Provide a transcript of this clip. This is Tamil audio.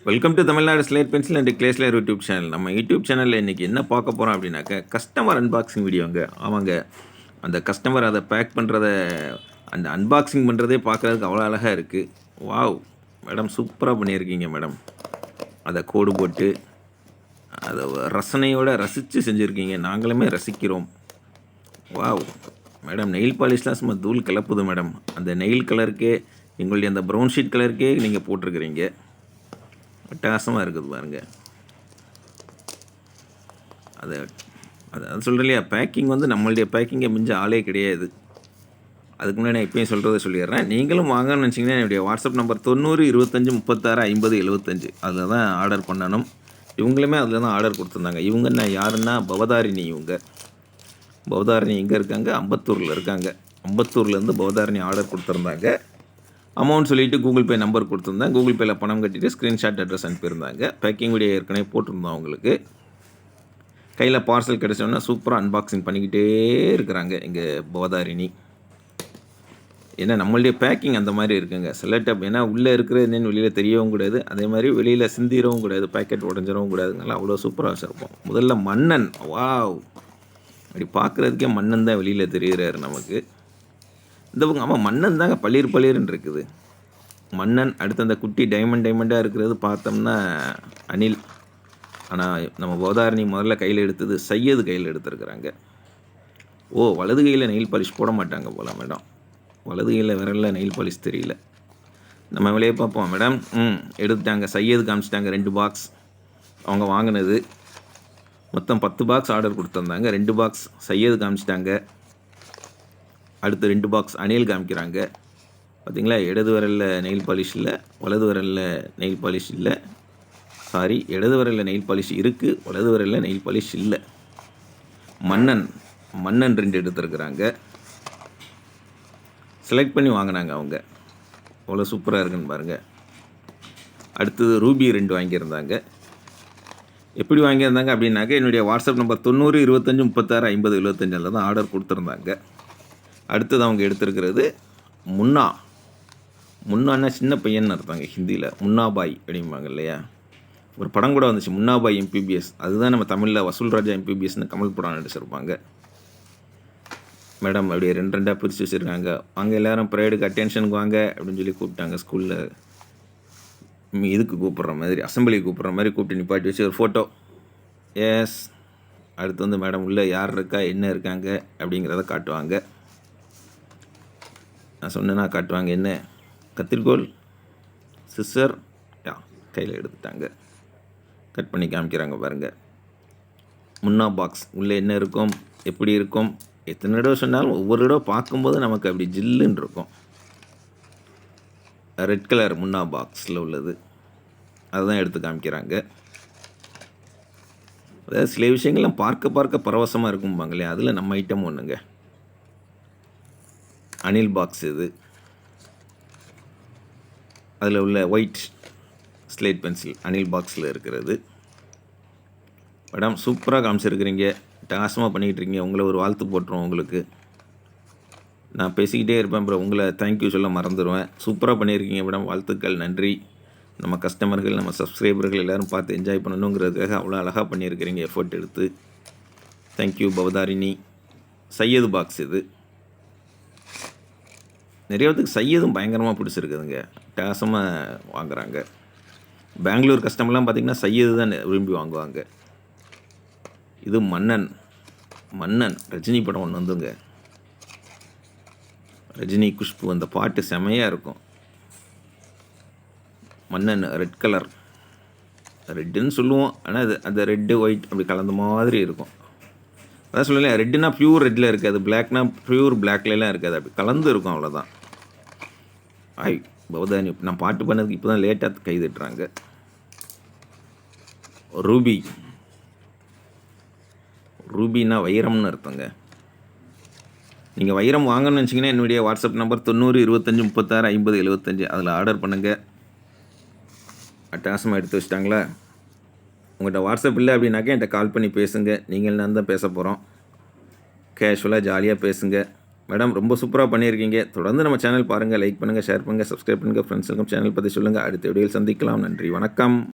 Welcome to Tamil Nadu slate pencil and clay slayer YouTube channel. நம்ம யூடியூப் சேனலில் இன்றைக்கி என்ன பார்க்க போகிறோம் அப்படின்னாக்க கஸ்டமர் அன்பாக்சிங் வீடியோங்க. ஆமாங்க, அந்த கஸ்டமர் அதை பேக் பண்ணுறத, அந்த அன்பாக்சிங் பண்ணுறதே பார்க்குறதுக்கு அவ்வளோ அழகாக இருக்குது. வாவ் மேடம், சூப்பராக பண்ணியிருக்கீங்க மேடம். அதை கோடு போட்டு அதை ரசனையோடு ரசித்து செஞ்சுருக்கீங்க. நாங்களுமே ரசிக்கிறோம். வாவ் மேடம், நெயில் பாலிஷ்லாம் சும்மா தூள் கிளப்புது மேடம். அந்த நெயில் கலருக்கே, எங்களுடைய அந்த ப்ரௌன் ஷீட் கலருக்கே நீங்கள் போட்டிருக்கிறீங்க. அட்டகாசமாக இருக்குது பாருங்கள். அதை அது சொல்கிறேன் இல்லையா, பேக்கிங் வந்து நம்மளுடைய பேக்கிங்கை மிஞ்ச ஆளே கிடையாது. அதுக்கு முன்னாடி நான் இப்போயும் சொல்கிறத சொல்லிடுறேன். நீங்களும் வாங்கன்னு நினச்சிங்கன்னா என்னுடைய வாட்ஸ்அப் நம்பர் 90 25 36 50 75 அதில் தான் ஆர்டர் பண்ணணும். இவங்களுமே அதில் தான் ஆர்டர் கொடுத்துருந்தாங்க. இவங்க நான் யாருன்னா பவதாரிணி. இவங்க பவதாரிணி எங்கே இருக்காங்க? அம்பத்தூரில் இருக்காங்க. அம்பத்தூர்லேருந்து பவதாரிணி ஆர்டர் கொடுத்துருந்தாங்க. அமௌண்ட் சொல்லிவிட்டு கூகுள் பே நம்பர் கொடுத்துருந்தேன். கூகுள் பேயில் பணம் கட்டிட்டு ஸ்க்ரீன்ஷாட் அட்ரஸ் அனுப்பியிருந்தாங்க. பேக்கிங் வீடியோ ஏற்கனவே போட்டிருந்தோம் அவங்களுக்கு. கையில் பார்சல் கிடச்சோன்னா சூப்பராக அன்பாக்சிங் பண்ணிக்கிட்டே இருக்கிறாங்க எங்கள் பவதாரிணி. ஏன்னா நம்மளுடைய பேக்கிங் அந்த மாதிரி இருக்குங்க. செலக்டப் ஏன்னா உள்ளே இருக்கிறது என்னென்னு வெளியில் தெரியவும் கூடாது, அதே மாதிரி வெளியில் சிந்திரவும் கூடாது, பேக்கெட் உடஞ்சிடவும் கூடாதுனால அவ்வளோ சூப்பராக வச்சுருப்போம். முதல்ல மன்னன், வாவ், அப்படி பார்க்குறதுக்கே மன்னன் தான் வெளியில் தெரிகிறாரு நமக்கு. இந்த பக்கம் ஆமாம், மன்னன் தாங்க பளிர் பளிர்ன்னு இருக்குது மன்னன். அடுத்து அந்த குட்டி டைமண்டாக இருக்கிறது பார்த்தோம்னா அனில். ஆனால் நம்ம பவதாரிணி முதல்ல கையில் எடுத்தது சையது கையில் எடுத்துருக்குறாங்க. ஓ, வலது கையில் நெயில் பாலிஷ் போட மாட்டாங்க போல மேடம். வலது கையில் விரலில் நெயில் பாலிஷ் தெரியல. நம்ம வெளியே பார்ப்போம் மேடம். எடுத்துட்டாங்க, சையது காமிச்சிட்டாங்க. 2 பாக்ஸ் அவங்க வாங்கினது. மொத்தம் 10 பாக்ஸ் ஆர்டர் கொடுத்துருந்தாங்க. 2 பாக்ஸ் சையது காமிச்சிட்டாங்க. அடுத்து 2 பாக்ஸ் அணில் காமிக்கிறாங்க. பார்த்திங்களா, இடது விரலில் நெயில் பாலிஷ் இல்லை, வலது விரலில் நெயில் பாலிஷ் இல்லை. சாரி, இடது விரலில் நெயில் பாலிஷ் இருக்குது, வலது விரலில் நெயில் பாலிஷ் இல்லை. மன்னன் 2 எடுத்துருக்குறாங்க. செலக்ட் பண்ணி வாங்கினாங்க அவங்க. அவ்வளோ சூப்பராக இருக்குன்னு பாருங்கள். அடுத்தது ரூபி 2 வாங்கியிருந்தாங்க. எப்படி வாங்கியிருந்தாங்க அப்படின்னாக்க என்னுடைய வாட்ஸ்அப் நம்பர் 90 25 36 50 75 தான் ஆர்டர் கொடுத்துருந்தாங்க. அடுத்தது அவங்க எடுத்துருக்கிறது முன்னான்னா சின்ன பையன் அர்த்தாங்க ஹிந்தியில். முன்னாபாய் அப்படிம்பாங்க இல்லையா. ஒரு படம் கூட வந்துச்சு, முன்னாபாய் MPBS. அதுதான் நம்ம தமிழில் வசூல் ராஜா MPBSன்னு கமல் படம் நடிச்சிருப்பாங்க. மேடம் அப்படியே 2 பிரித்து வச்சுருக்காங்க. வாங்க எல்லோரும் ப்ரேயருக்கு அட்டென்ஷனுக்கு வாங்க அப்படின்னு சொல்லி கூப்பிட்டாங்க. ஸ்கூலில் இதுக்கு கூப்பிட்ற மாதிரி, அசம்பிளிக்கு கூப்பிட்ற மாதிரி கூப்பிட்டு நிப்பாட்டி வச்சு ஒரு ஃபோட்டோ. எஸ். அடுத்து வந்து மேடம் உள்ளே யார் இருக்கா, என்ன இருக்காங்க அப்படிங்கிறத காட்டுவாங்க. நான் சொன்னேன்னா காட்டுவாங்க. என்ன கத்திரிக்கோல், சிஸ்ஸர், கையில் எடுத்துட்டாங்க. கட் பண்ணி காமிக்கிறாங்க பாருங்கள். முன்னா பாக்ஸ் உள்ளே என்ன இருக்கும், எப்படி இருக்கும், எத்தனை தடவை சொன்னாலும் ஒவ்வொரு தடவை பார்க்கும்போது நமக்கு அப்படி ஜில்லுன்னு இருக்கும். ரெட் கலர் முன்னா பாக்ஸில் உள்ளது அதுதான் எடுத்து காமிக்கிறாங்க. அதாவது சில விஷயங்கள்லாம் பார்க்க பரவசமாக இருக்கும்பாங்க இல்லையா, அதில் நம்ம ஐட்டம் ஒன்றுங்க. அனில் பாக்ஸ் இது. அதில் உள்ள ஒயிட் ஸ்லேட் பென்சில் அனில் பாக்ஸில் இருக்கிறது. மேடம் சூப்பராக காமிச்சிருக்கிறீங்க, டாசமாக பண்ணிக்கிட்டு இருக்கீங்க. உங்களை ஒரு வாழ்த்து போட்டுருவோம். உங்களுக்கு நான் பேசிக்கிட்டே இருப்பேன், அப்புறம் உங்களை தேங்க்யூ சொல்ல மறந்துடுவேன். சூப்பராக பண்ணியிருக்கீங்க மேடம், வாழ்த்துக்கள், நன்றி. நம்ம கஸ்டமர்கள், நம்ம சப்ஸ்கிரைபர்கள் எல்லோரும் பார்த்து என்ஜாய் பண்ணணுங்கிறதுக்காக அவ்வளோ அழகாக பண்ணியிருக்கிறீங்க, எஃபோர்ட் எடுத்து. தேங்க்யூ பவதாரிணி. சையது பாக்ஸ் இது. நிறைய பேருக்கு சையதும் பயங்கரமாக பிடிச்சிருக்குதுங்க, டேசமாக வாங்குகிறாங்க. பெங்களூர் கஸ்டமர்லாம் பார்த்திங்கன்னா சையது தான் விரும்பி வாங்குவாங்க. இது மன்னன் ரஜினி படம் ஒன்று வந்துங்க. ரஜினி குஷ்பு அந்த பாட்டு செமையாக இருக்கும். மன்னன் ரெட் கலர், ரெட்டுன்னு சொல்லுவோம், ஆனால் அது அந்த ரெட்டு ஒயிட் அப்படி கலந்த மாதிரி இருக்கும். அதான் சொல்லலை, ரெட்டுனா ப்யூர் ரெட்டில் இருக்காது, பிளாக்னா ப்யூர் பிளாக்லாம் இருக்காது, அப்படி கலந்து இருக்கும், அவ்வளோதான். பவதானி நான் பாட்டு பண்ணதுக்கு இப்போ தான் லேட்டாக கை தட்டுறாங்க. ரூபின்னா வைரம்னு அர்த்தங்க. நீங்கள் வைரம் வாங்கணும்னு நினச்சிங்கன்னா என்னுடைய வாட்ஸ்அப் நம்பர் 90 25 36 50 75 அதில் ஆர்டர் பண்ணுங்கள். அட்டகாசமாக எடுத்து வச்சிட்டாங்களா? உங்கள்கிட்ட வாட்ஸ்அப் இல்லை அப்படின்னாக்கா என்கிட்ட கால் பண்ணி பேசுங்க. நீங்கள் நான் தான் பேச போகிறோம். கேஷுவலாக ஜாலியாக பேசுங்க. மேடம் ரொம்ப சூப்பராக பண்ணியிருக்கீங்க. தொடர்ந்து நம்ம சேனல் பாருங்கள், லைக் பண்ணுங்கள், ஷேர் பண்ணுங்கள், சப்ஸ்கிரைப் பண்ணுங்கள். ஃப்ரெண்ட்ஸுக்கும் சேனல் பற்றி சொல்லுங்கள். அடுத்த வீடியோவில் சந்திக்கலாம். நன்றி, வணக்கம்.